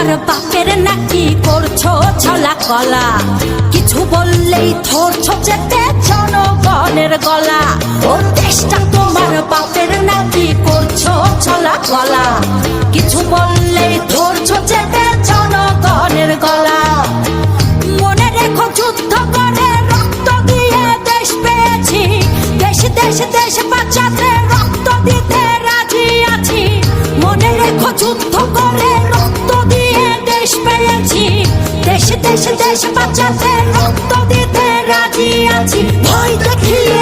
তোমার বাপের নাকি করছো ছলা কলা, কিছু বললেই ধরছো চেপে জনগণের গলা। ও দেশটা তোমার বাপের নাকি করছো ছলা কলা, কিছু বললেই ধরছো চেপে জনগণের গলা। মনে রেখো যুদ্ধ করে রক্ত দিয়ে দেশ পেয়েছি, দেশ দেশ দেশ বাঁচাতে রক্ত দিতে রাজি আছি। মনে রেখো যুদ্ধ করে রক্ত দিয়ে দেশ পেয়েছি, দেশ দেশ দেশ বাঁচাতে রক্ত দিতে রাজি আছি। ভয় দেখিয়ে